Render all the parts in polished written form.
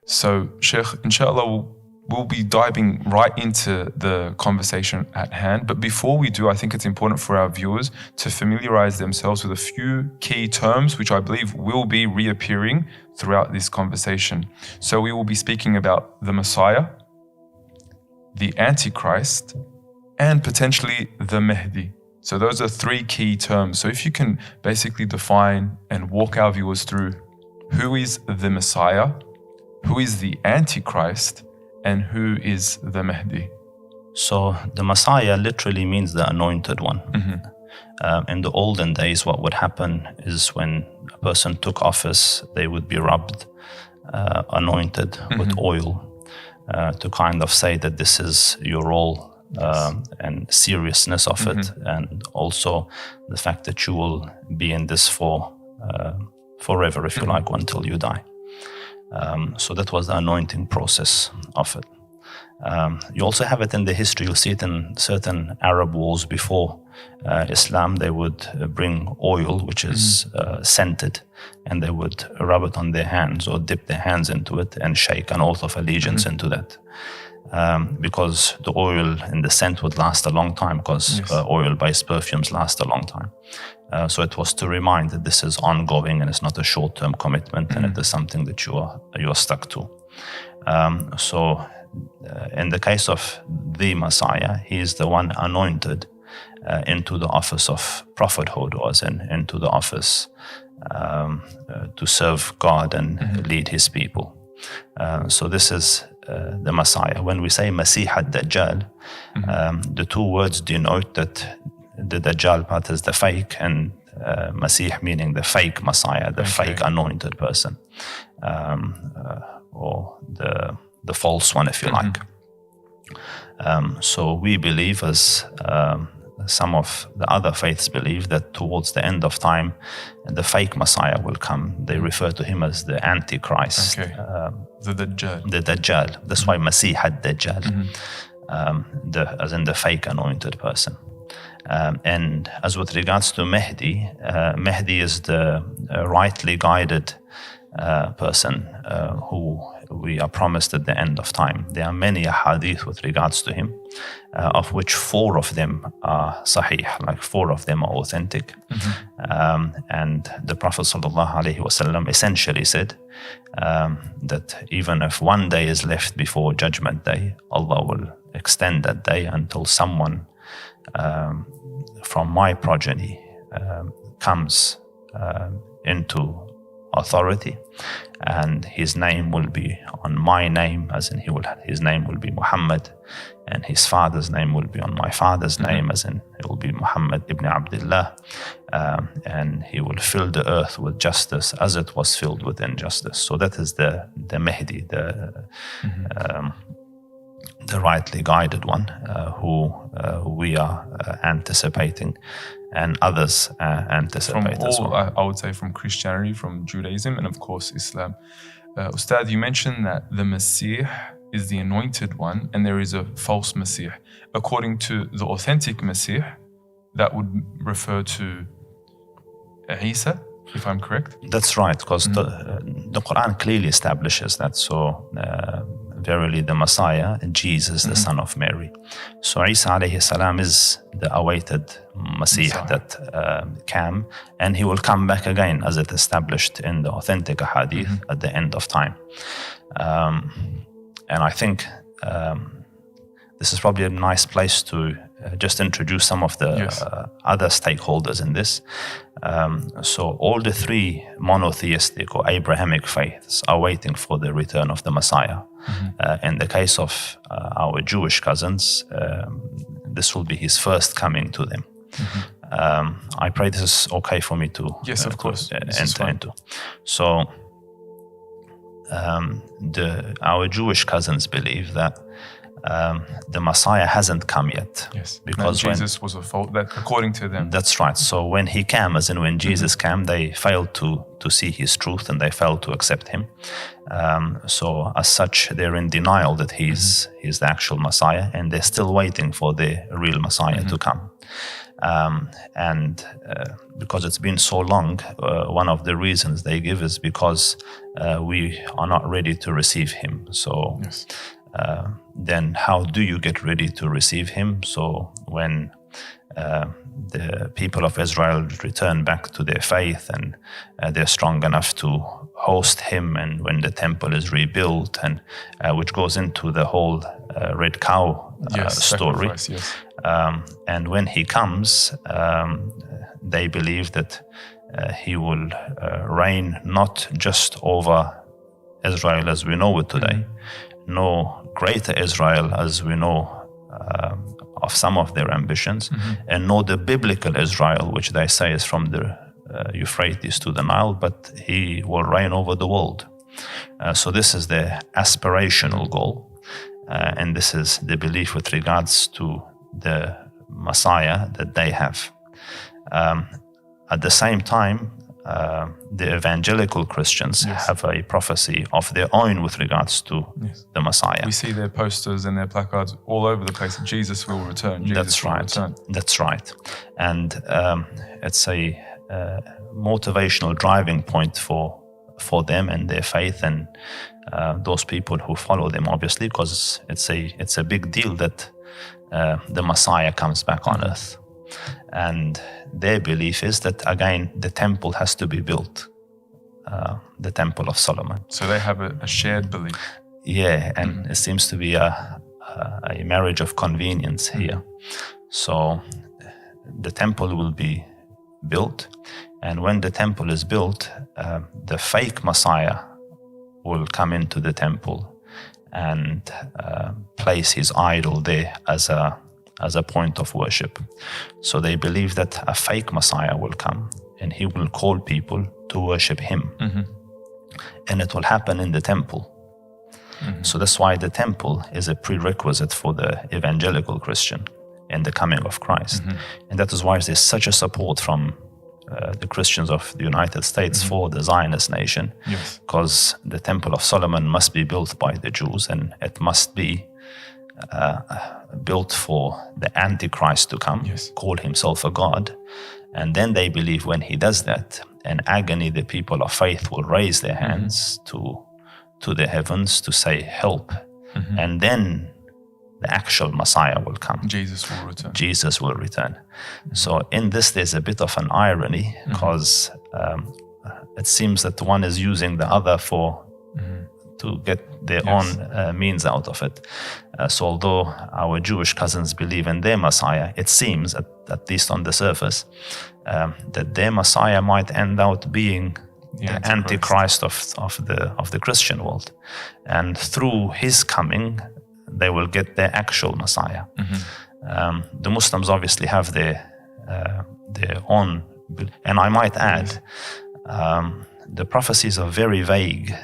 So, Sheikh, inshallah, we'll be diving right into the conversation at hand. But before we do, I think it's important for our viewers to familiarize themselves with a few key terms, which I believe will be reappearing throughout this conversation. So we will be speaking about the Messiah, the Antichrist, and potentially the Mahdi. So those are three key terms. So if you can basically define and walk our viewers through who is the Messiah, who is the Antichrist, and who is the Mahdi? So the Messiah literally means the anointed one. In the olden days, what would happen is when a person took office, they would be rubbed, anointed with oil to kind of say that this is your role and seriousness of it, and also the fact that you will be in this for forever, if you like, until you die. So that was the anointing process of it. You also have it in the history. You'll see it in certain Arab wars before Islam. They would bring oil, which is scented, and they would rub it on their hands or dip their hands into it and shake an oath of allegiance into that. Because the oil and the scent would last a long time, because oil-based perfumes last a long time. So it was to remind that this is ongoing and it's not a short-term commitment, and it is something that you are stuck to. So in the case of the Messiah, he is the one anointed into the office of prophethood, or into the office to serve God and lead his people. So this is the Messiah. When we say Masih ad-Dajjal, the two words denote that the Dajjal part is the fake, and Masih meaning the fake Messiah, the fake anointed person, or the false one, if you like. So we believe, as some of the other faiths believe, that towards the end of time, the fake Messiah will come. They refer to him as the Antichrist. The Dajjal. The Dajjal. That's why Masih ad-Dajjal, as in the fake anointed person. And as with regards to Mahdi, Mahdi is the rightly guided person who we are promised at the end of time. There are many hadith with regards to him, of which 4 of them are sahih, like 4 of them are authentic. And the Prophet ﷺ essentially said that even if one day is left before Judgment Day, Allah will extend that day until someone from my progeny comes into authority, and his name will be on my name, as in his name will be Muhammad, and his father's name will be on my father's name, as in it will be Muhammad ibn Abdullah, and he will fill the earth with justice as it was filled with injustice. So that is the Mahdi, the rightly guided one, who we are anticipating, and others anticipate as well. I would say from Christianity, from Judaism, and of course Islam. Ustadh, you mentioned that the Messiah is the anointed one, and there is a false Messiah. According to the authentic Messiah, that would refer to Isa, if I'm correct? That's right, because the Quran clearly establishes that. So verily the Messiah, Jesus, the son of Mary. So Isa alayhi salam is the awaited Messiah that came, and he will come back again, as it established in the authentic hadith at the end of time. And I think this is probably a nice place to just introduce some of the other stakeholders in this. So all the 3 monotheistic or Abrahamic faiths are waiting for the return of the Messiah. In the case of our Jewish cousins, this will be his first coming to them. I pray this is okay for me to of course. Enter into. So our Jewish cousins believe that the Messiah hasn't come yet. Yes. Because that Jesus was a fault, that according to them. That's right. So when he came, as in when Jesus came, they failed to see his truth and they failed to accept him. So as such, they're in denial that he's the actual Messiah, and they're still waiting for the real Messiah to come. And because it's been so long, one of the reasons they give is because we are not ready to receive him. So then how do you get ready to receive him? So when the people of Israel return back to their faith and they're strong enough to host him, and when the temple is rebuilt, and which goes into the whole red cow story. And when he comes, they believe that he will reign not just over Israel as we know it today, no greater Israel as we know of some of their ambitions, and nor the biblical Israel, which they say is from the Euphrates to the Nile, but he will reign over the world. So this is their aspirational goal, and this is the belief with regards to the Messiah that they have. At the same time, the evangelical Christians have a prophecy of their own with regards to the Messiah. We see their posters and their placards all over the place. Jesus will return. That's right. And it's a motivational driving point for them and their faith and those people who follow them, obviously, because it's a big deal that the Messiah comes back on earth. And their belief is that, again, the temple has to be built, the Temple of Solomon. So they have a shared belief. Yeah, and it seems to be a marriage of convenience here. So the temple will be built, and when the temple is built, the fake Messiah will come into the temple and place his idol there as a point of worship. So they believe that a fake Messiah will come and he will call people to worship him. And it will happen in the temple. So that's why the temple is a prerequisite for the evangelical Christian in the coming of Christ. And that is why there's such a support from the Christians of the United States for the Zionist nation, because the Temple of Solomon must be built by the Jews, and it must be built for the Antichrist to come, call himself a god. And then they believe when he does that, in agony, the people of faith will raise their hands to the heavens to say, help. And then the actual Messiah will come. Jesus will return. So in this, there's a bit of an irony, because it seems that one is using the other to get their own means out of it. So although our Jewish cousins believe in their Messiah, it seems, at least on the surface, that their Messiah might end out being the Antichrist of the Christian world. And through his coming, they will get their actual Messiah. The Muslims obviously have their own, and I might add, the prophecies are very vague.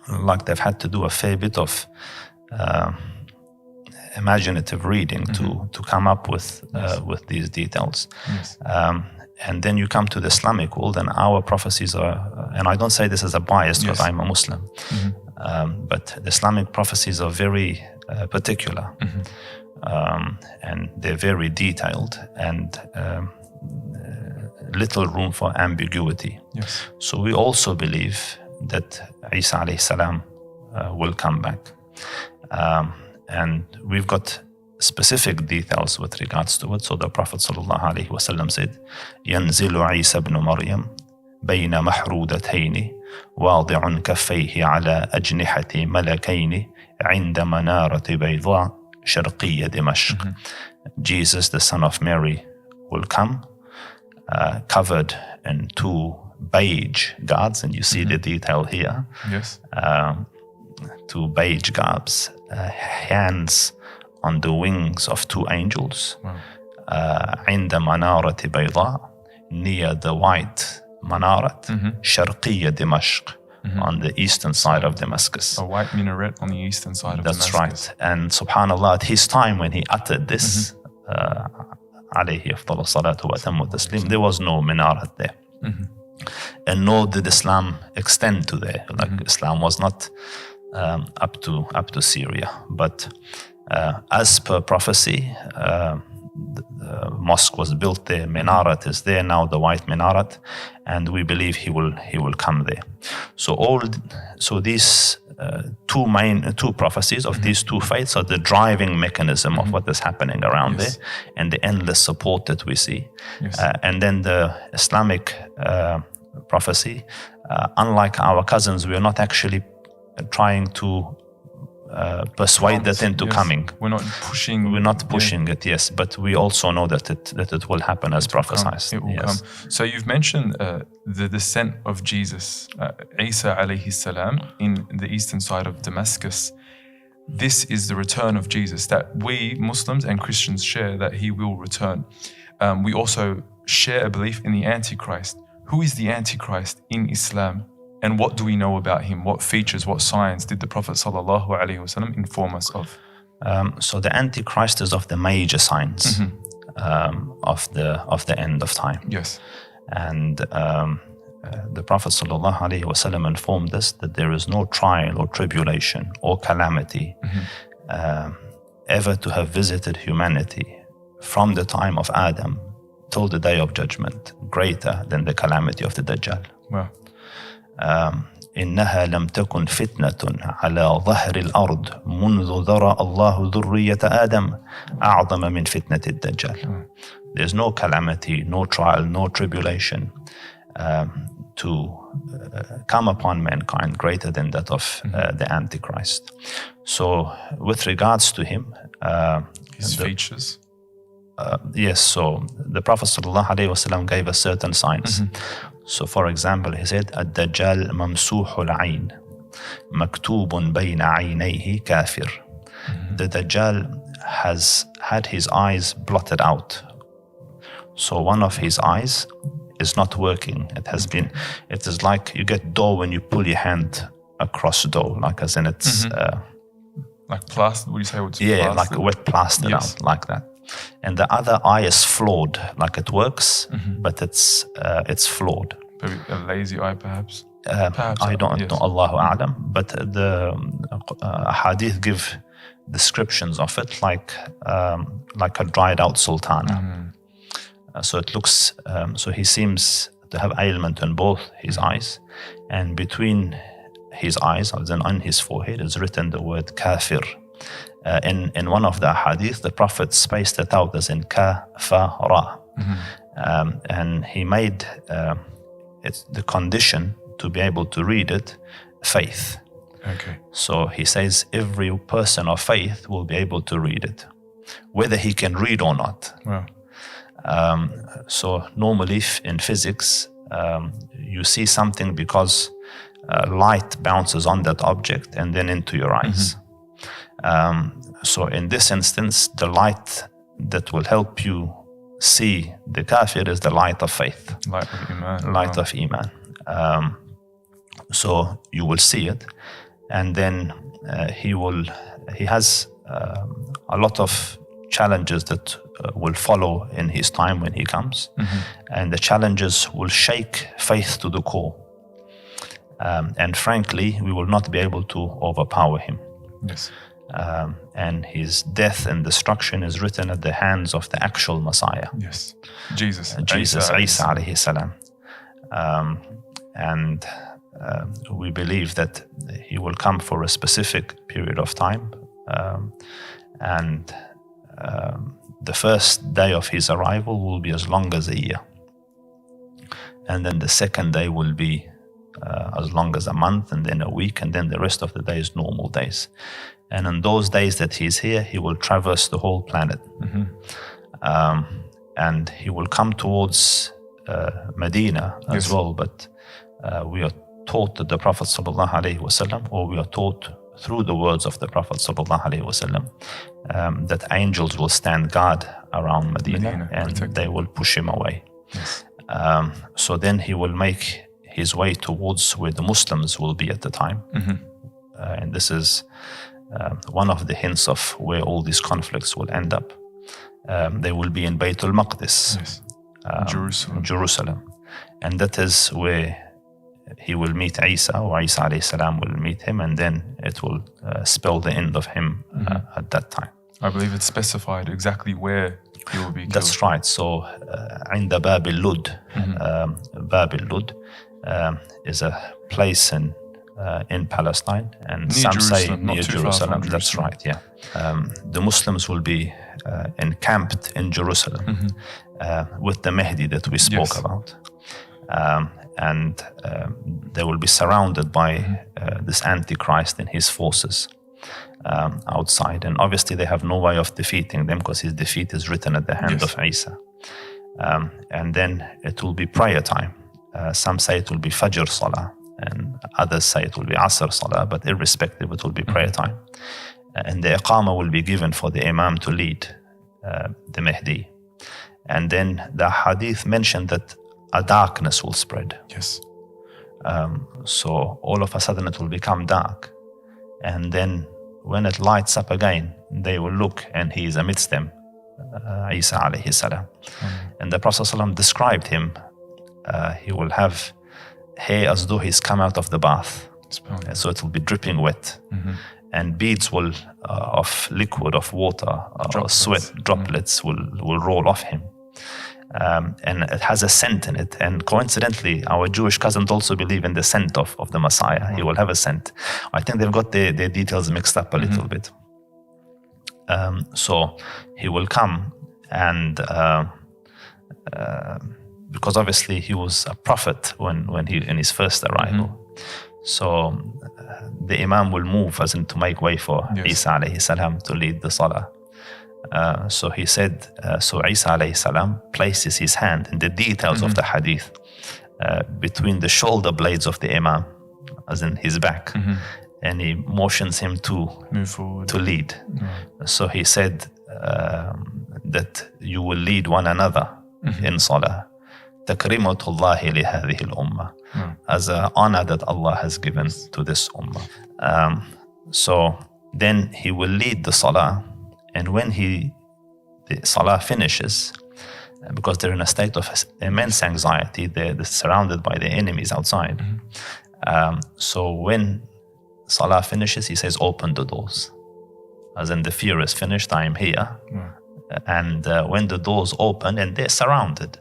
Like they've had to do a fair bit of imaginative reading to come up with these details. And then you come to the Islamic world, and our prophecies are, and I don't say this as a bias because I'm a Muslim, but the Islamic prophecies are very particular, and they're very detailed, and little room for ambiguity. So we also believe that Isa alayhi salam will come back. And we've got specific details with regards to it. So the Prophet sallallahu alayhi wa sallam said, ينزل عيسى بن مريم بين محرودتين واضع كفيه على أجنحة ملكين عند منارة بيضاء شرقية دمشق. Jesus, the son of Mary, will come covered in two beige garbs, and you see the detail here. Two beige garbs, hands on the wings of two angels. عند منارة بيضاء, near the white manarat, شرقية دمشق, on the eastern side of Damascus. A white minaret on the eastern side of That's Damascus. right. And subhanAllah, at his time when he uttered this, alayhi afdalu salatu wa atammu taslim, there was no minaret there. And nor did Islam extend to there. Like Islam was not up to Syria. But as per prophecy, the mosque was built there, minaret is there now, the white minaret, and we believe he will come there. So these two prophecies of these two faiths are the driving mechanism of what is happening around there, and the endless support that we see. And then the Islamic prophecy, unlike our cousins, we are not actually trying to persuade that into coming. We're not pushing it, yes, but we also know that it will happen as prophesied. It will come. So you've mentioned the descent of Jesus, Isa alayhi salam, in the eastern side of Damascus. This is the return of Jesus that we Muslims and Christians share, that he will return. We also share a belief in the Antichrist. Who is the Antichrist in Islam? And what do we know about him? What features, what signs did the Prophet ﷺ inform us of? So the Antichrist is of the major signs of the end of time. Yes. And the Prophet ﷺ informed us that there is no trial or tribulation or calamity ever to have visited humanity from the time of Adam till the day of judgment greater than the calamity of the Dajjal. Wow. إنها لم تكن فتنة على ظهر الأرض منذ ذرأ الله ذرية آدم أعظم من فتنة الدجال. There's no calamity, no trial, no tribulation to come upon mankind greater than that of the Antichrist. So with regards to him, his features. Yes, so the Prophet ﷺ gave us certain signs. So for example, he said, الدجال ممسوح العين مكتوب بين عينيه كافر. The Dajjal has had his eyes blotted out. So one of his eyes is not working. It is like you get dough when you pull your hand across dough, like as in it's... like plaster, would you say it's yeah, plastered? like a wet plaster out, like that. And the other eye is flawed, like it works, but it's flawed. Maybe a lazy eye, perhaps? I don't know, Allahu A'lam, but the hadith give descriptions of it like a dried out sultana. So it looks, so he seems to have ailment in both his eyes, and between his eyes, then on his forehead, is written the word kafir. In one of the hadith, the Prophet spaced it out as in ka-fa-ra. And he made it's the condition to be able to read it, faith. Okay. So he says every person of faith will be able to read it, whether he can read or not. Wow. So normally in physics, you see something because light bounces on that object and then into your eyes. So in this instance, the light that will help you see the kafir is the light of faith. Light of Iman. Light of Iman. So you will see it, and then he has a lot of challenges that will follow in his time when he comes, and the challenges will shake faith to the core. And frankly, we will not be able to overpower him. Yes. And his death and destruction is written at the hands of the actual Messiah. Yes. Jesus, Isa alayhi salam. And we believe that he will come for a specific period of time. And the first day of his arrival will be as long as a year. And then the second day will be as long as a month, and then a week, and then the rest of the days normal days. And in those days that he's here, he will traverse the whole planet. And he will come towards Medina as well. But we are taught that the Prophet ﷺ, or we are taught through the words of the Prophet ﷺ, that angels will stand guard around Medina and they will push him away. Yes. So then he will make his way towards where the Muslims will be at the time. And this is one of the hints of where all these conflicts will end up. They will be in Baytul Maqdis, Jerusalem. And that is where he will meet Isa, or Isa alayhi salam will meet him, and then it will spell the end of him at that time. I believe it's specified exactly where he will be killed. That's right. So, عند باب اللد, باب اللد is a place in Palestine, and near some Jerusalem, say near Jerusalem. That's right. Yeah. The Muslims will be encamped in Jerusalem with the Mahdi that we spoke about, and they will be surrounded by this Antichrist and his forces outside, and obviously they have no way of defeating them because his defeat is written at the hand of Isa. And then it will be prayer time. Some say it will be Fajr Salah, and others say it will be Asr Salah, but irrespective, it will be prayer time. And the Iqamah will be given for the Imam to lead the Mahdi. And then the Hadith mentioned that a darkness will spread. Yes. So all of a sudden it will become dark. And then when it lights up again, they will look and he is amidst them, Isa alayhi salam. And the Prophet ﷺ described him. He will have hair as though he's come out of the bath. So it will be dripping wet. And beads will of liquid, of water, or sweat droplets will roll off him. And it has a scent in it. And coincidentally, our Jewish cousins also believe in the scent of the Messiah. He will have a scent. I think they've got their details mixed up a little bit. So he will come, and because obviously he was a prophet when he in his first arrival. So the Imam will move as in to make way for Isa alayhi salam to lead the Salah. So he said, so Isa alayhi salam places his hand in the details of the hadith between the shoulder blades of the Imam, as in his back, and he motions him to move forward, to lead. So he said that you will lead one another in Salah. Takrimatullahi li hadhihi al-ummah, as an honor that Allah has given to this ummah. So then he will lead the Salah. And when the Salah finishes, because they're in a state of immense anxiety, they're surrounded by the enemies outside. So when Salah finishes, he says, open the doors. As in, the fear is finished, I am here. And when the doors open and they're surrounded,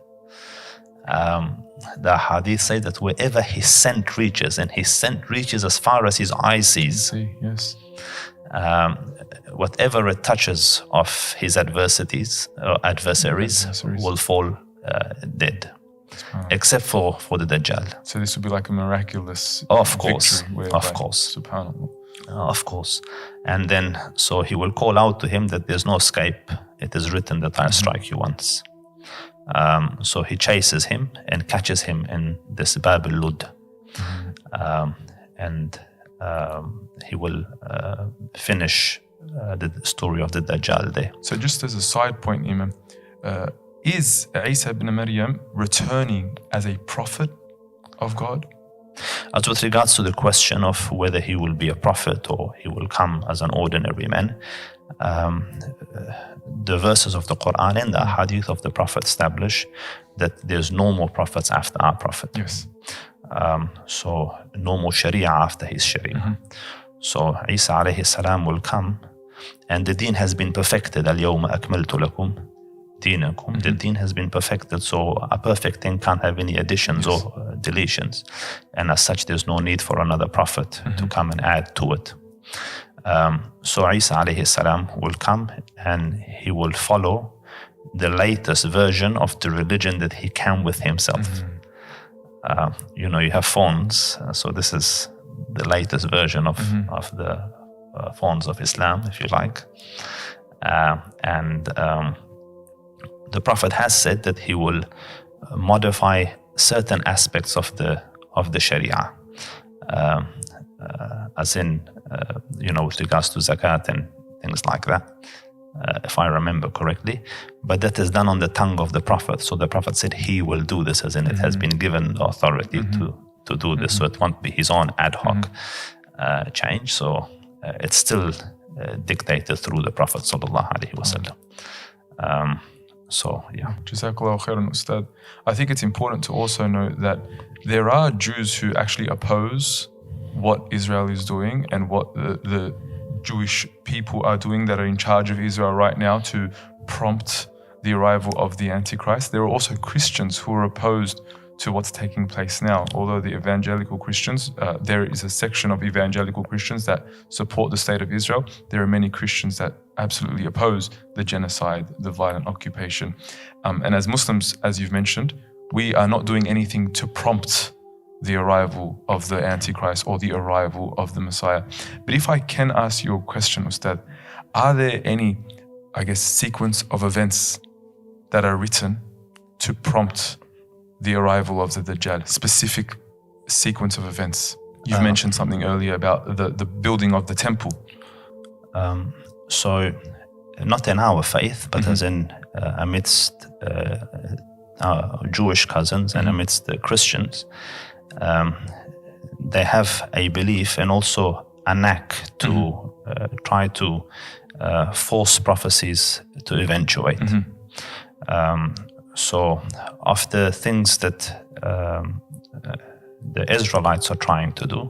the hadith say that wherever his scent reaches, and his scent reaches as far as his eye sees, whatever it touches of his adversaries will fall dead, except for the Dajjal. So this would be like a miraculous victory. Of course. Subhanallah. Of course. And then, so he will call out to him that there's no escape. It is written that I'll strike you once. So he chases him and catches him in this Bab al-Lud. And he will finish the story of the Dajjal there. So just as a side point, Imam, is Isa ibn Maryam returning as a prophet of God? As with regards to the question of whether he will be a prophet or he will come as an ordinary man, the verses of the Quran and the hadith of the Prophet establish that there's no more prophets after our Prophet. Yes. So no more Sharia after his Sharia. So Isa alayhi salam will come, and the deen has been perfected. Al-yawma akmaltu lakum deenakum. The deen has been perfected, so a perfect thing can't have any additions or deletions. And as such, there's no need for another prophet to come and add to it. So Isa alayhi salam will come, and he will follow the latest version of the religion that he came with himself. You have phones, so this is the latest version of the phones of Islam, if you like. And the Prophet has said that he will modify certain aspects of the Sharia, as in, with regards to zakat and things like that, if I remember correctly. But that is done on the tongue of the Prophet. So the Prophet said he will do this, as in it has been given authority to do this, so it won't be his own ad hoc change. So it's still dictated through the Prophet sallallahu alaihi wasallam. So yeah. Jazakallahu khairan, Ustad. I think it's important to also note that there are Jews who actually oppose what Israel is doing and what the Jewish people are doing that are in charge of Israel right now to prompt the arrival of the Antichrist. There are also Christians who are opposed to what's taking place now. Although the evangelical Christians, there is a section of evangelical Christians that support the state of Israel, there are many Christians that absolutely oppose the genocide, the violent occupation. And as Muslims, as you've mentioned, we are not doing anything to prompt the arrival of the Antichrist or the arrival of the Messiah. But if I can ask you a question, Ustad, are there any, sequence of events that are written to prompt the arrival of the Dajjal? Specific sequence of events. You've mentioned something earlier about the building of the temple. So, not in our faith, but as in amidst our Jewish cousins and amidst the Christians, they have a belief and also a knack to try to force prophecies to eventuate. So, of the things that the Israelites are trying to do,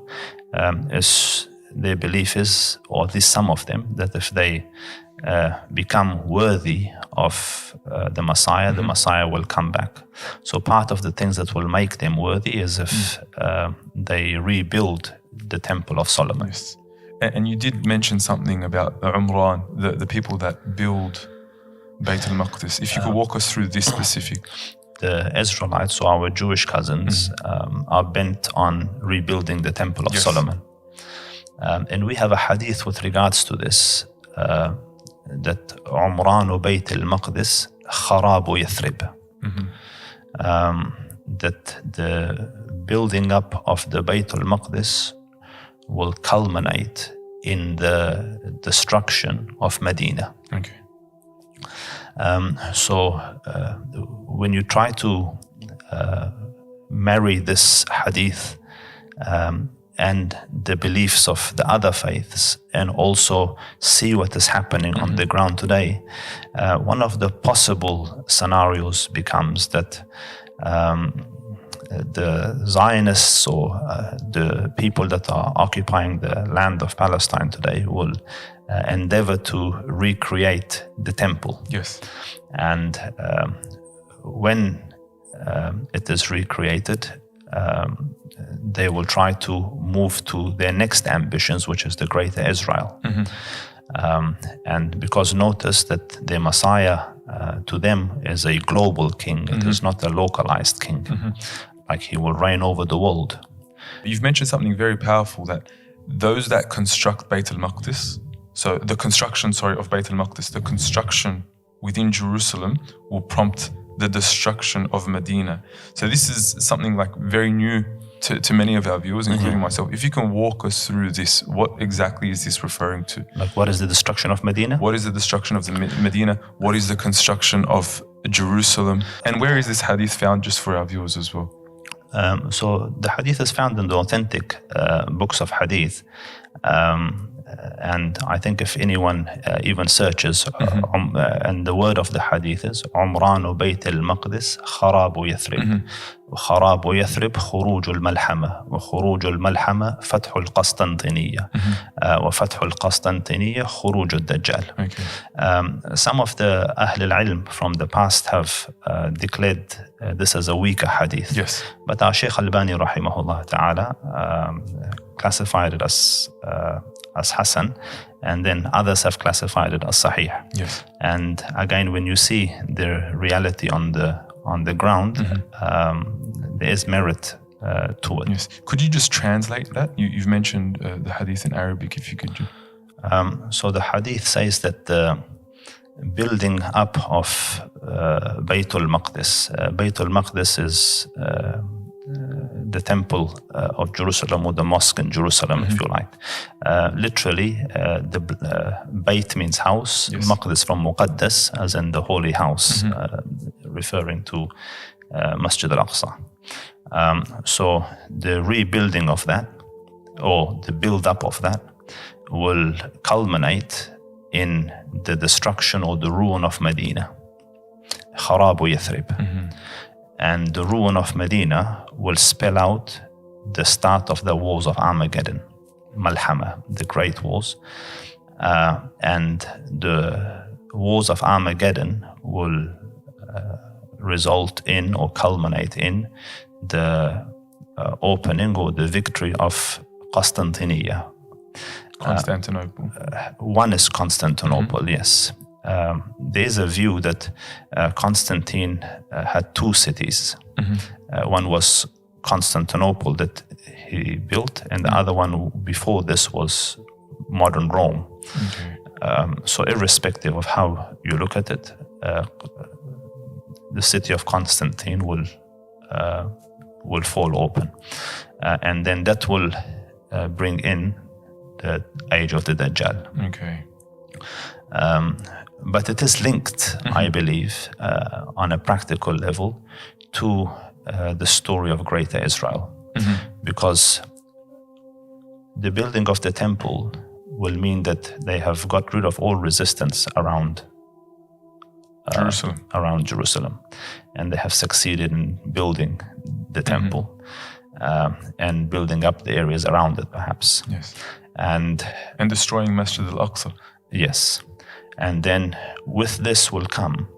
is their belief is, or at least some of them, that if they become worthy of the Messiah will come back. So part of the things that will make them worthy is if they rebuild the Temple of Solomon. Yes. And you did mention something about the Umran, the people that build Bayt al-Maqdis. If you could walk us through this specific. The Israelites, so our Jewish cousins, are bent on rebuilding the Temple of Solomon. And we have a hadith with regards to this, that Umran Bayt al-Maqdis kharabu Yathrib. That the building up of the Bayt al-Maqdis will culminate in the destruction of Medina. Okay. So when you try to marry this hadith and the beliefs of the other faiths and also see what is happening on the ground today, one of the possible scenarios becomes that the Zionists or the people that are occupying the land of Palestine today will endeavor to recreate the temple. Yes. And when it is recreated, they will try to move to their next ambitions, which is the greater Israel. And because notice that the Messiah to them is a global king, it is not a localized king. Like he will reign over the world. You've mentioned something very powerful, that those that construct Bayt al-Maqdis, so the construction, of Bayt al-Maqdis, the construction within Jerusalem will prompt the destruction of Medina. So this is something like very new to many of our viewers, including myself. If you can walk us through this, what exactly is this referring to? Like, what is the destruction of Medina? What is the destruction of the Medina? What is the construction of Jerusalem? And where is this hadith found, just for our viewers as well? So the hadith is found in the authentic books of hadith. And I think if anyone even searches, and the word of the hadith is Umran Bayt al-Maqdis kharabu Yathrib. خراب يثرب خروج الملحمة وخروج الملحمة فتح القسطنطينية وفتح القسطنطينية خروج الدجال. Some of the Ahl al-Ilm from the past have declared this as a weaker hadith. Yes. But our Shaykh Albani rahimahullah ta'ala classified it as Hasan, and then others have classified it as Sahih. Yes. And again, when you see the reality on the ground, there is merit to it. Yes. Could you just translate that? You've mentioned the hadith in Arabic, if you could. So the hadith says that the building up of Bayt al-Maqdis. Bayt al-Maqdis is the temple of Jerusalem, or the mosque in Jerusalem, if you like. Literally, the Bayt means house, Maqdis from Muqaddas, as in the holy house, referring to Masjid al-Aqsa. So the rebuilding of that, or the build-up of that, will culminate in the destruction or the ruin of Medina. Kharabu Yathrib. And the ruin of Medina will spell out the start of the wars of Armageddon, Malhama, the great wars. And the wars of Armageddon will result in or culminate in the opening or the victory of Constantinople. One is Constantinople, yes. There is a view that Constantine had two cities. One was Constantinople that he built, and the other one before this was modern Rome. So irrespective of how you look at it, the city of Constantine will fall open. And then that will bring in the age of the Dajjal. But it is linked, I believe, on a practical level to the story of Greater Israel. Because the building of the temple will mean that they have got rid of all resistance around Jerusalem. And they have succeeded in building the temple and building up the areas around it, perhaps. Yes. And destroying Masjid al-Aqsa. Yes. And then with this will come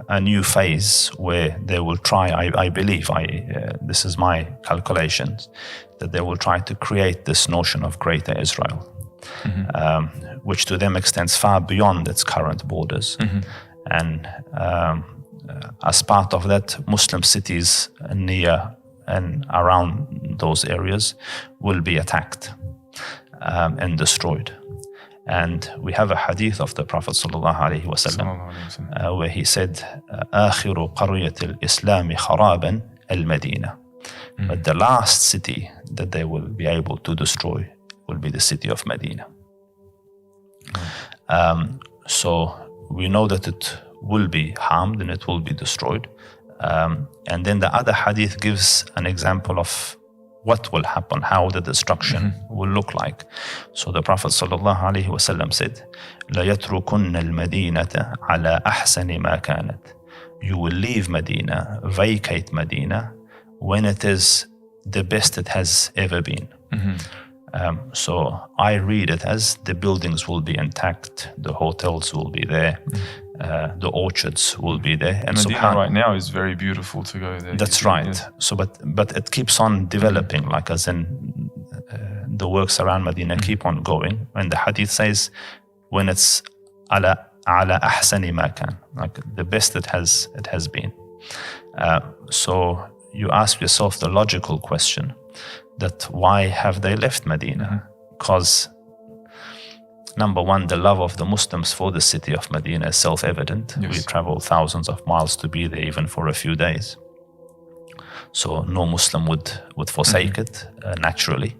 a new phase where they will try, I believe, this is my calculations, that they will try to create this notion of Greater Israel, which to them extends far beyond its current borders. And as part of that, Muslim cities near and around those areas will be attacked and destroyed. And we have a hadith of the Prophet ﷺ where he said, آخر قرية الإسلام خرابا المدينة. But the last city that they will be able to destroy will be the city of Medina. So we know that it will be harmed and it will be destroyed. And then the other hadith gives an example of what will happen, how the destruction will look like. So the Prophet ﷺ said, لَيَتْرُكُنَّ الْمَدِينَةَ عَلَى أَحْسَنِ مَا كَانَتْ. You will leave Medina, vacate Medina, when it is the best it has ever been. So I read it as the buildings will be intact, the hotels will be there, the orchards will be there. And Medina right now is very beautiful to go there. That's right. Yes. So, but it keeps on developing, like as in the works around Medina keep on going. And the hadith says, when it's ala ahsani ma kan, like the best it has been. So you ask yourself the logical question, that why have they left Medina? Because number one, the love of the Muslims for the city of Medina is self-evident. Yes. We travel thousands of miles to be there, even for a few days. So no Muslim would forsake it naturally.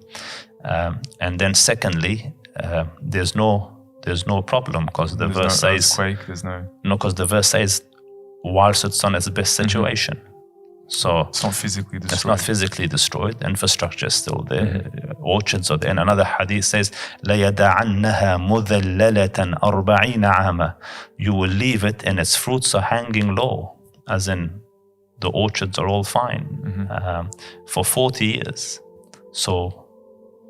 And then secondly, there's no problem, because the verse says because the verse says whilst it's on its best situation. So it's not physically destroyed. It's not physically destroyed. Infrastructure is still there. Orchards are there. And another hadith says, لَيَدَعَنَّهَا مُذَلَّلَةً 40 عَامًا. You will leave it and its fruits are hanging low, as in the orchards are all fine, for 40 years. So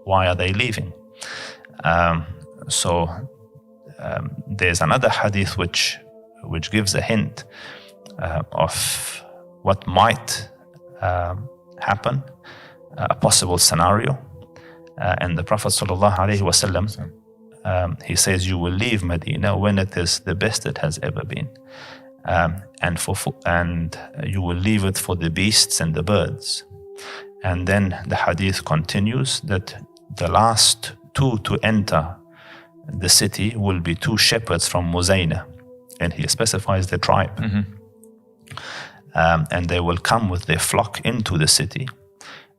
why are they leaving? There's another hadith which gives a hint of what might happen, a possible scenario. And the Prophet ﷺ, he says, you will leave Medina when it is the best it has ever been. And you will leave it for the beasts and the birds. And then the hadith continues that the last two to enter the city will be two shepherds from Muzayna. And he specifies the tribe. And they will come with their flock into the city.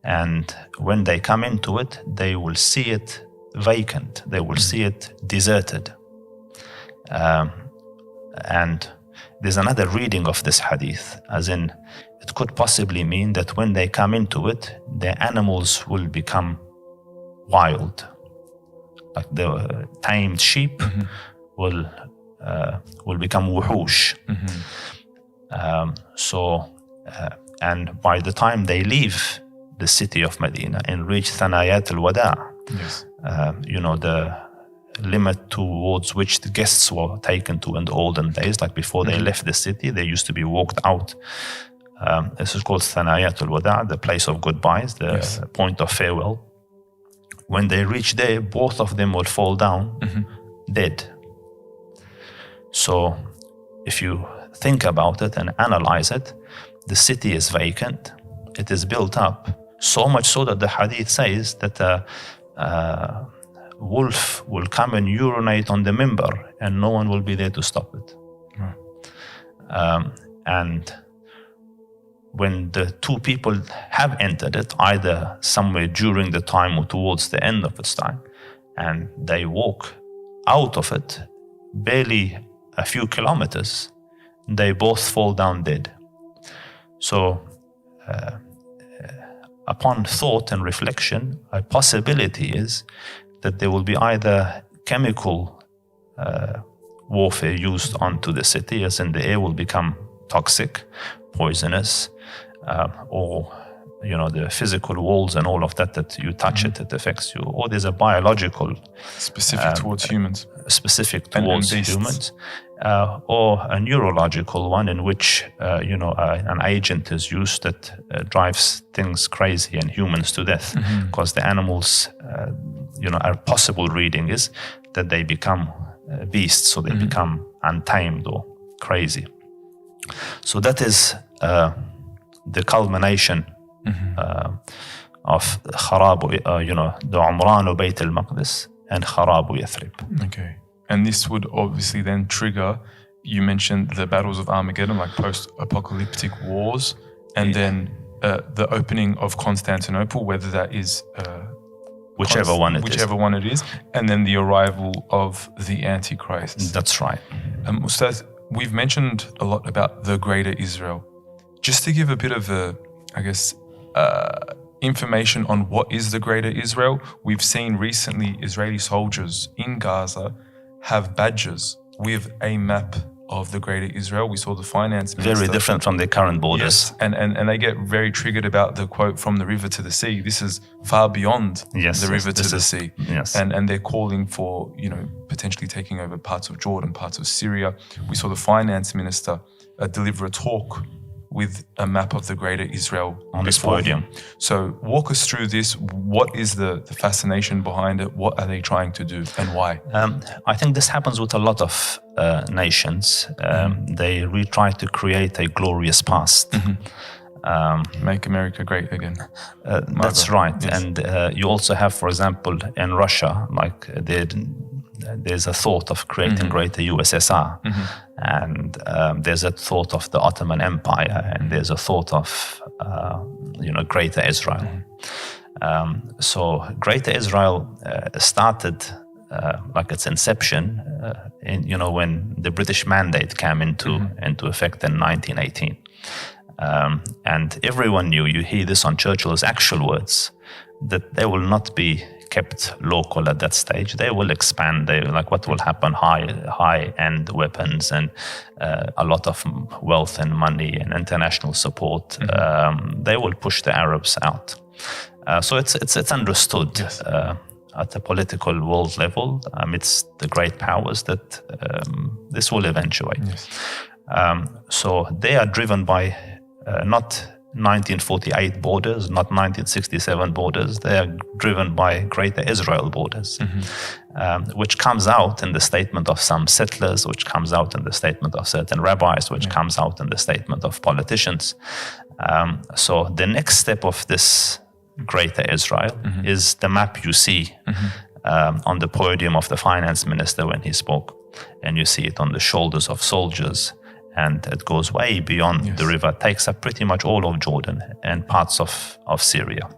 And when they come into it, they will see it vacant. They will see it deserted. And there's another reading of this hadith, as in it could possibly mean that when they come into it, the animals will become wild. Like the tamed sheep will become wuhush. And by the time they leave the city of Medina and reach Thanayat al-Wada', the limit towards which the guests were taken to in the olden days, like before they left the city, they used to be walked out. This is called Thanayat al-Wada', the place of goodbyes, the point of farewell. When they reach there, both of them will fall down dead. So if you think about it and analyze it, the city is vacant. It is built up, so much so that the hadith says that a wolf will come and urinate on the minbar and no one will be there to stop it. And when the two people have entered it, either somewhere during the time or towards the end of its time, and they walk out of it barely a few kilometers, they both fall down dead. So upon thought and reflection, a possibility is that there will be either chemical warfare used onto the city, as in the air will become toxic, poisonous, or the physical walls and all of that you touch it affects you, or there's a biological specific towards humans, or a neurological one in which an agent is used that drives things crazy and humans to death, because the animals, a possible reading is that they become beasts, so they become untamed or crazy. So that is the culmination of Kharabu, the Umran Bayt al-Maqdis and Kharabu Yathrib. Okay. And this would obviously then trigger, you mentioned the battles of Armageddon, like post-apocalyptic wars, and then the opening of Constantinople, whether that is whichever one it is, and then the arrival of the Antichrist. That's right. Ustadh, we've mentioned a lot about the Greater Israel. Just to give a bit of information on what is the Greater Israel, we've seen recently Israeli soldiers in Gaza have badges with a map of the Greater Israel. We saw the finance minister. Very different from the current borders. Yes, and they get very triggered about the quote, from the river to the sea. This is far beyond the river to the sea. Yes. And they're calling for, potentially taking over parts of Jordan, parts of Syria. We saw the finance minister deliver a talk with a map of the Greater Israel on this podium. So walk us through this. What is the fascination behind it? What are they trying to do and why? I think this happens with a lot of nations. They try to create a glorious past. Make America great again. That's right. Yes. And you also have, for example, in Russia, like there's a thought of creating greater USSR, and there's a thought of the Ottoman Empire, and there's a thought of greater Israel. So greater Israel started like its inception when the British Mandate came into effect in 1918, and everyone knew, you hear this on Churchill's actual words, that they will not be kept local at that stage. They will expand. What will happen? High-end weapons and a lot of wealth and money and international support. They will push the Arabs out. So it's understood at a political world level amidst the great powers that this will eventuate. Yes. So they are driven by not 1948 borders, not 1967 borders. They are driven by Greater Israel borders, which comes out in the statement of some settlers, which comes out in the statement of certain rabbis, which comes out in the statement of politicians. So the next step of this Greater Israel is the map you see on the podium of the finance minister when he spoke, and you see it on the shoulders of soldiers. And it goes way beyond the river, takes up pretty much all of Jordan and parts of Syria.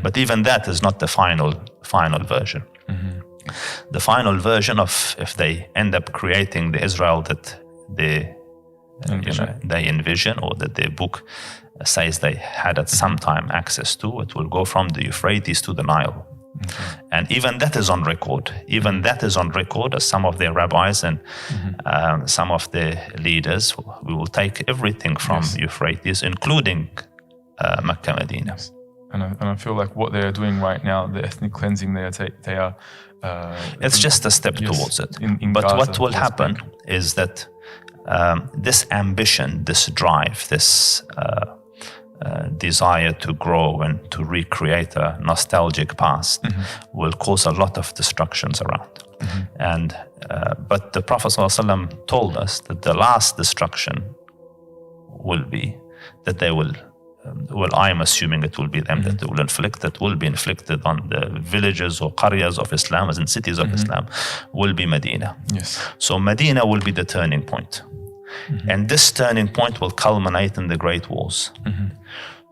But even that is not the final version. The final version of, if they end up creating the Israel that they they envision, or that their book says they had at some time access to. It will go from the Euphrates to the Nile. And even that is on record. Even that is on record, as some of their rabbis and some of their leaders, we will take everything from Euphrates, including Mecca, Medina. Yes. And I feel like what they're doing right now, the ethnic cleansing, they are it's just a step towards it. But Gaza, what will happen is that this ambition, this drive, this desire to grow and to recreate a nostalgic past will cause a lot of destructions around. And but the Prophet ﷺ told us that the last destruction will be that they will, I'm assuming it will be them that will inflict, that will be inflicted on the villages or qaryas of Islam, as in cities of Islam, will be Medina. Yes. So Medina will be the turning point. And this turning point will culminate in the Great Wars.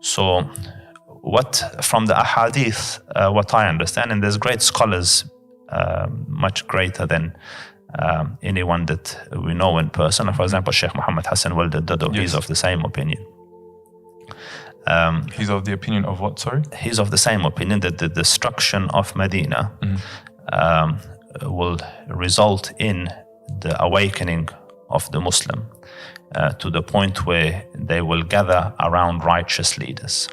So what, from the ahadith, what I understand, and there's great scholars, much greater than anyone that we know in person. For example, Sheikh Muhammad Hassan Wald al-Dado, he's of the same opinion. He's of the opinion of what, sorry? He's of the same opinion that the destruction of Medina will result in the awakening of the Muslim to the point where they will gather around righteous leaders.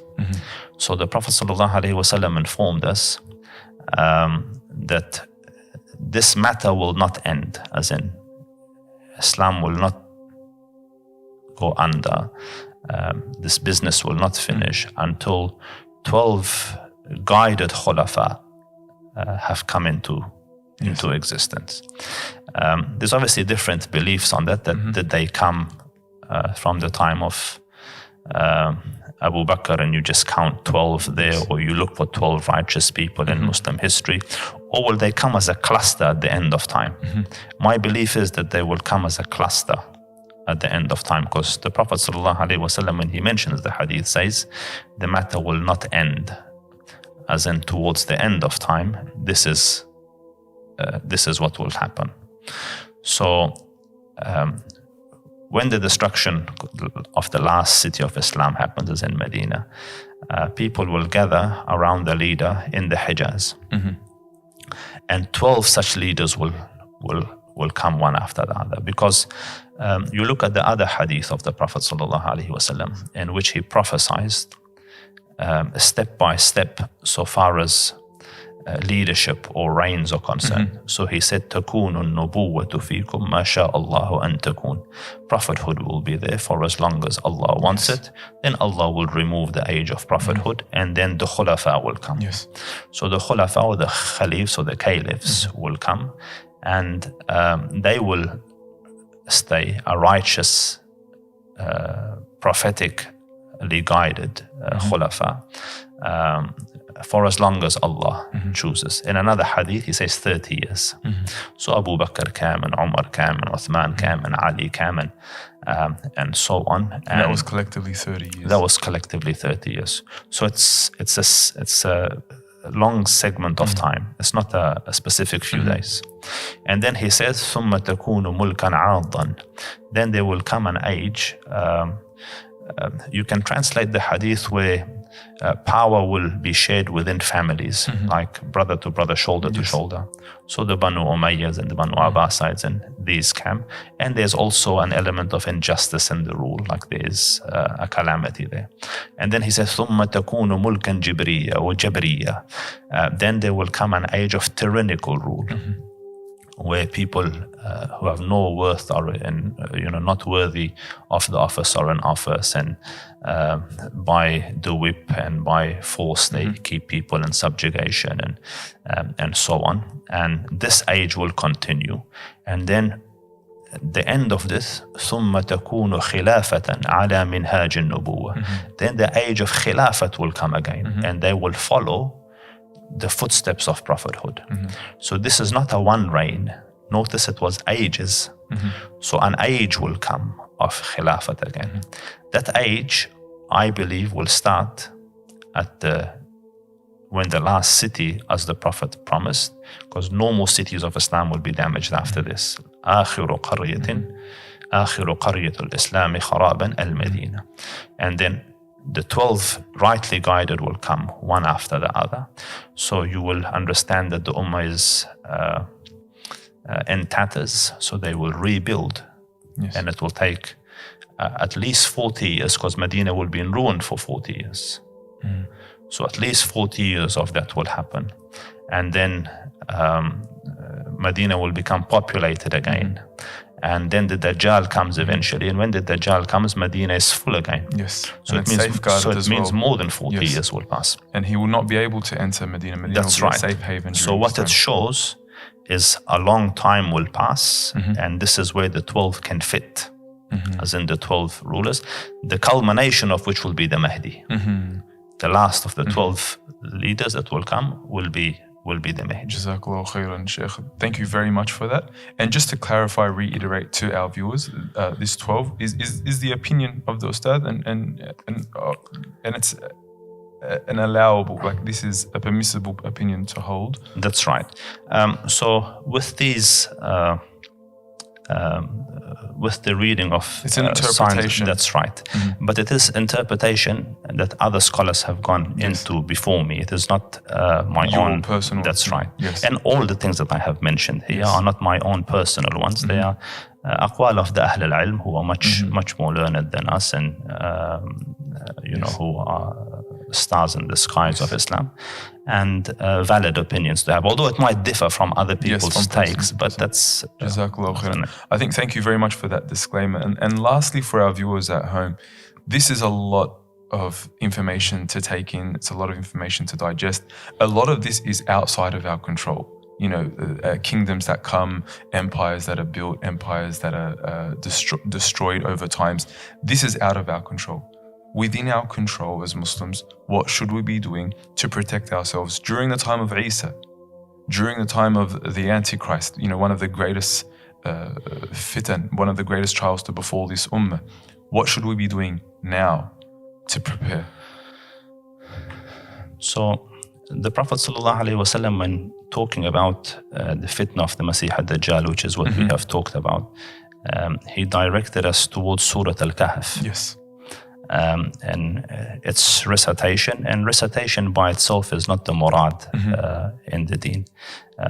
So the Prophet ﷺ informed us that this matter will not end, as in Islam will not go under. This business will not finish until 12 guided khulafa have come into existence. There's obviously different beliefs on that they come from the time of Abu Bakr, and you just count 12 there, or you look for 12 righteous people in Muslim history, or will they come as a cluster at the end of time? My belief is that they will come as a cluster at the end of time, because the Prophet ﷺ, when he mentions the hadith, says the matter will not end, as in towards the end of time. This is what will happen. So when the destruction of the last city of Islam happens, as in Medina, people will gather around the leader in the Hijaz, and 12 such leaders will come one after the other, because you look at the other hadith of the Prophet ﷺ, in which he prophesied step by step so far as leadership or reigns are concerned. So he said, تَكُونُ النُّبُوَّةُ فِيكُمْ مَا شَاءَ اللَّهُ أَن تَكُونَ. Prophethood will be there for as long as Allah wants it. Then Allah will remove the age of prophethood, and then the khulafa will come. So the khulafa, or the khalifs, or the caliphs will come, and they will stay a righteous, prophetically guided khulafa for as long as Allah chooses. In another hadith, he says 30 years. So Abu Bakr came, and Umar came, and Uthman came, and Ali came, and so on. And that was collectively 30 years. That was collectively 30 years. So it's a long segment of time. It's not a specific few days. And then he says, ثُمَّ تَكُونُ مُلْكًا عَاضًا. Then there will come an age. You can translate the hadith where power will be shared within families, like brother to brother, shoulder to shoulder. So the Banu Umayyads and the Banu Abbasides and these came. And there's also an element of injustice in the rule, like there is a calamity there. And then he says, ثُمَّ تَكُونُ مُلْكًا جِبْرِيًّا or جَبْرِيًّا. Then there will come an age of tyrannical rule, where people who have no worth are not worthy of the office are in office, and by the whip and by force they keep people in subjugation and so on. And this age will continue. And then the end of this, ثُمَّ تَكُونُ خِلَافَةً عَلَى مِنْهَاجِ النُّبُوَّةِ. Then the age of khilafat will come again, and they will follow the footsteps of prophethood. So this is not a one reign. Notice it was ages. So an age will come of khilafat again. That age, I believe, will start at when the last city, as the Prophet promised, because no more cities of Islam will be damaged after this. آخر قرية آخر قرية الإسلام خرابا المدينة. And then the 12 rightly guided will come one after the other. So you will understand that the Ummah is in tatters, so they will rebuild. Yes. And it will take at least 40 years, because Medina will be in ruin for 40 years. So at least 40 years of that will happen. And then Medina will become populated again. And then the Dajjal comes eventually. And when the Dajjal comes, Medina is full again. Yes. So it means more than 40 years will pass. And he will not be able to enter Medina. Medina That's will be right. a safe haven. So what it shows is a long time will pass. And this is where the 12 can fit. As in the 12 rulers. The culmination of which will be the Mahdi. The last of the 12 leaders that will come will be the Mahdi. Jazakallahu khairan, Sheikh. Thank you very much for that. And just to clarify, reiterate to our viewers, this 12 is the opinion of the Ustadh, and it's an allowable, like this is a permissible opinion to hold. That's right. So with these. With the reading of it's an interpretation. Signs, that's right. But it is interpretation that other scholars have gone into before me. It is not my own personal. That's right. Yes. And all the things that I have mentioned here are not my own personal ones. They are aqwal of the Ahl al-Ilm, who are much more learned than us, and who are stars in the skies of Islam, and valid opinions to have, although it might differ from other people's takes, but that's... Jazakallahu khairan. I think thank you very much for that disclaimer. And lastly, for our viewers at home, this is a lot of information to take in. It's a lot of information to digest. A lot of this is outside of our control. Kingdoms that come, empires that are built, empires that are destroyed over times. This is out of our control. Within our control as Muslims, what should we be doing to protect ourselves during the time of Isa, during the time of the Antichrist, one of the greatest fitan, one of the greatest trials to befall this ummah? What should we be doing now to prepare? So the Prophet ﷺ, when talking about the fitna of the Masih ad-Dajjal, which is what we have talked about, he directed us towards Surah Al-Kahf. Yes. And its recitation, and recitation by itself is not the murad in the deen,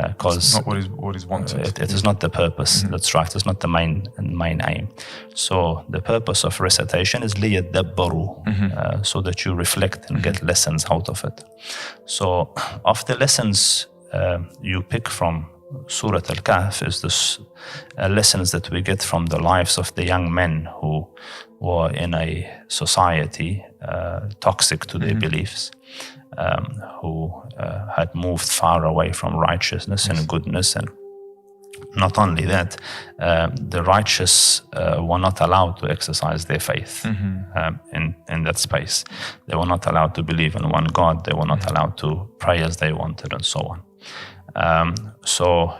because not what is wanted. It is not the purpose. That's right. It's not the main aim. So the purpose of recitation is liyadabbaru, so that you reflect and get lessons out of it. So of the lessons you pick from Surah Al-Kahf is this lessons that we get from the lives of the young men who were in a society toxic to their beliefs, who had moved far away from righteousness and goodness. And not only that, the righteous were not allowed to exercise their faith in that space. They were not allowed to believe in one God. They were not allowed to pray as they wanted, and so on. So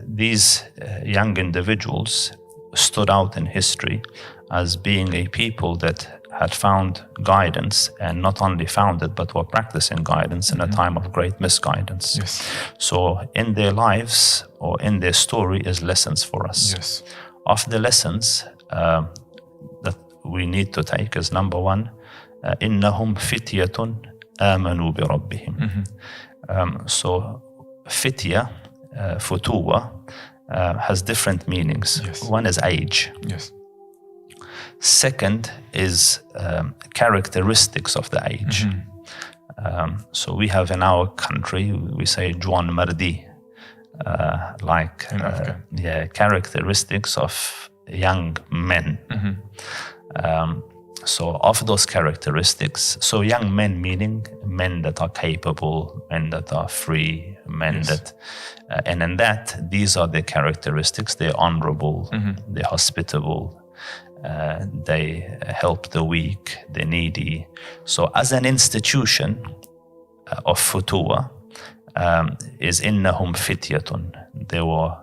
these young individuals stood out in history as being a people that had found guidance, and not only found it, but were practicing guidance in a time of great misguidance. Yes. So in their lives, or in their story, is lessons for us. Yes. Of the lessons that we need to take is, number one, إِنَّهُمْ فِتْيَةٌ آمَنُوا بِرَبِّهِمْ. So fitya, futuwa, has different meanings. Yes. One is age. Yes. Second is characteristics of the age. So we have in our country, we say Juan Mardi, characteristics of young men. So of those characteristics, so young men meaning men that are capable, men that are free, men that, and in that, these are their characteristics. They're honorable, they're hospitable, they help the weak, the needy. So as an institution of futuwa, is innahum fityatun. There were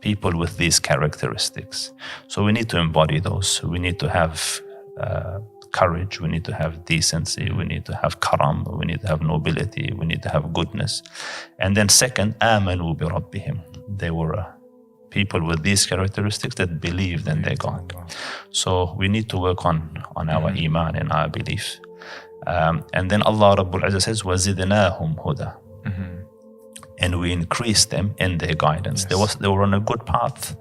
people with these characteristics. So we need to embody those. We need to have courage, we need to have decency, we need to have karam, we need to have nobility, we need to have goodness. And then second, amanu bi rabbihim. They were people with these characteristics that believed in their God. So we need to work on our iman and our belief. And then Allah Rabbul Izzah says, وَزِدْنَاهُمْ هُدًى. And we increased them in their guidance. Yes. They were on a good path,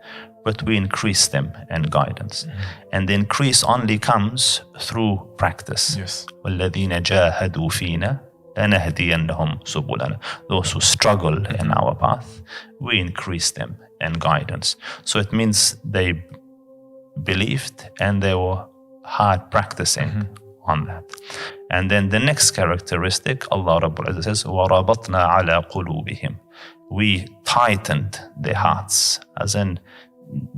but we increased them in guidance. And the increase only comes through practice. Yes. وَالَّذِينَ جَاهَدُوا فِينَا لَنَهْدِيَنَّهُمْ سُبُلَنَا. Those who struggle in our path, we increase them in guidance. So it means they believed and they were hard practicing on that. And then the next characteristic, Allah Rabbul Izzah says, وَرَبَطْنَا عَلَى قُلُوبِهِمْ. We tightened their hearts, as in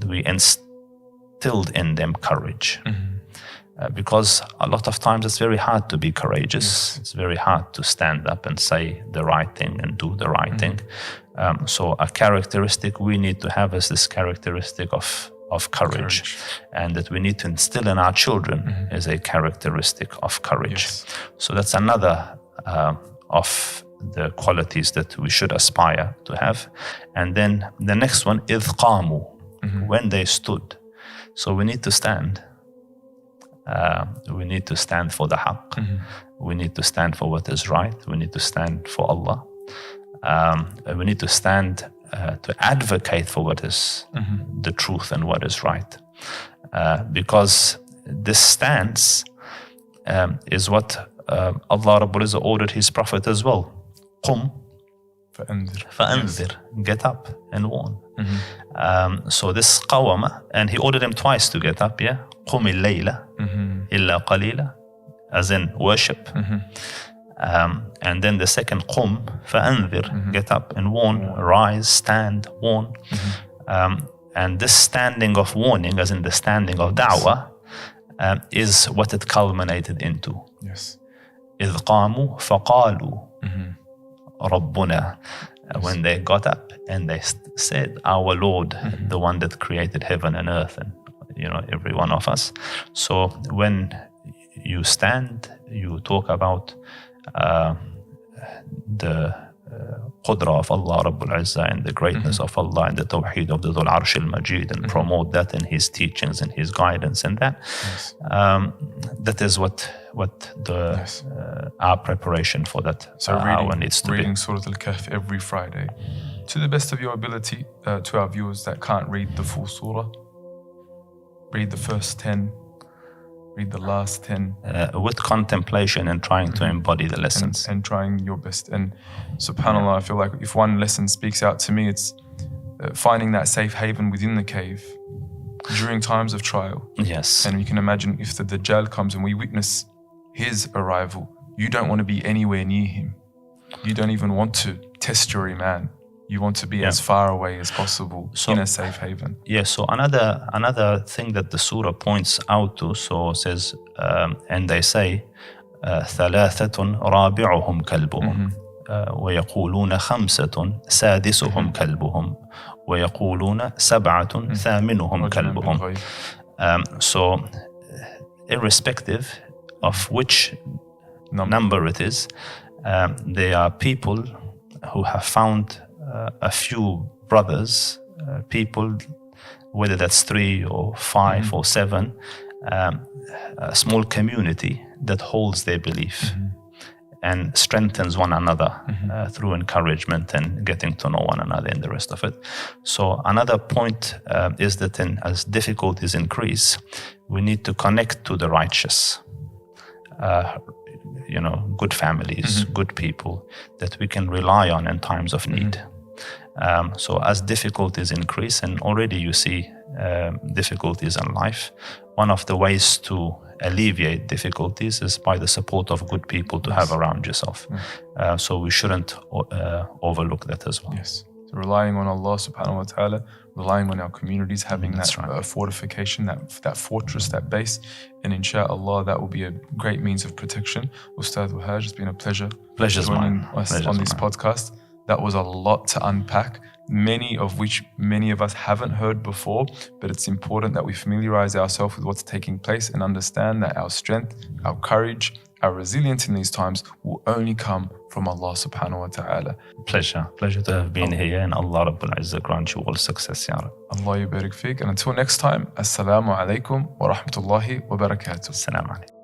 we instilled in them courage. Because a lot of times it's very hard to be courageous. Yes. It's very hard to stand up and say the right thing and do the right thing. So a characteristic we need to have is this characteristic of courage. And that we need to instill in our children is a characteristic of courage. Yes. So that's another of the qualities that we should aspire to have. And then the next one, إِذْ قَامُوا, when they stood. So we need to stand. We need to stand for the haqq. We need to stand for what is right. We need to stand for Allah. We need to stand to advocate for what is the truth and what is right. Because this stance is what Allah Rabbul Izzah ordered His Prophet as well. قُم فَأَنذِرْ. Get up and warn. So this qawama, and He ordered him twice to get up, yeah? قُم اللَّيْلَ إِلَّا قَلِيلًا, as in worship. And then the second qum فَأَنذِرْ, get up and warn, rise, stand, warn. And this standing of warning, as in the standing of da'wah, is what it culminated into. Yes. إِذْ قَامُوا فَقَالُوا رَبُّنَا. When they got up and they said, our Lord, the one that created heaven and earth and every one of us. So when you stand, you talk about the qudra of Allah Rabbul Izzah and the greatness of Allah and the tawheed of the Dhul Arsh al-Majid, and promote that in His teachings and His guidance, and that that is what the our preparation for that hour needs to be. Reading Surah Al-Kahf every Friday to the best of your ability. To our viewers that can't read the full surah, read the first 10, read the last 10. With contemplation and trying to embody the lessons. And trying your best. And subhanAllah, I feel like if one lesson speaks out to me, it's finding that safe haven within the cave during times of trial. Yes. And you can imagine if the Dajjal comes and we witness his arrival, you don't want to be anywhere near him. You don't even want to test your iman. You want to be as far away as possible in a safe haven. Yeah, so another thing that the surah points out to, so says, and they say, ثلاثة رابعهم كلبهم ويقولون خمسة سادسهم كلبهم ويقولون سبعة ثامنهم كلبهم. So irrespective of which number it is, there are people who have found a few brothers, people, whether that's 3 or 5 or 7, a small community that holds their belief and strengthens one another through encouragement and getting to know one another and the rest of it. So another point is that as difficulties increase, we need to connect to the righteous. Good families, good people that we can rely on in times of need. So as difficulties increase, and already you see difficulties in life, one of the ways to alleviate difficulties is by the support of good people to have around yourself. So we shouldn't overlook that as well. Yes. So relying on Allah subhanahu wa ta'ala, relying on our communities, having that fortification, that fortress, that base, and inshallah that will be a great means of protection. Ustadh Wahaj, it's been a pleasure joining us on this podcast. That was a lot to unpack, many of us haven't heard before, but it's important that we familiarize ourselves with what's taking place and understand that our strength, our courage, our resilience in these times will only come from Allah subhanahu wa ta'ala. Pleasure to have been here, and Allah Rabbul Izzah grant you all success, Ya Rab. Allah yubarik fik. And until next time, Assalamu alaikum wa rahmatullahi wa barakatuh. Assalamu alaikum.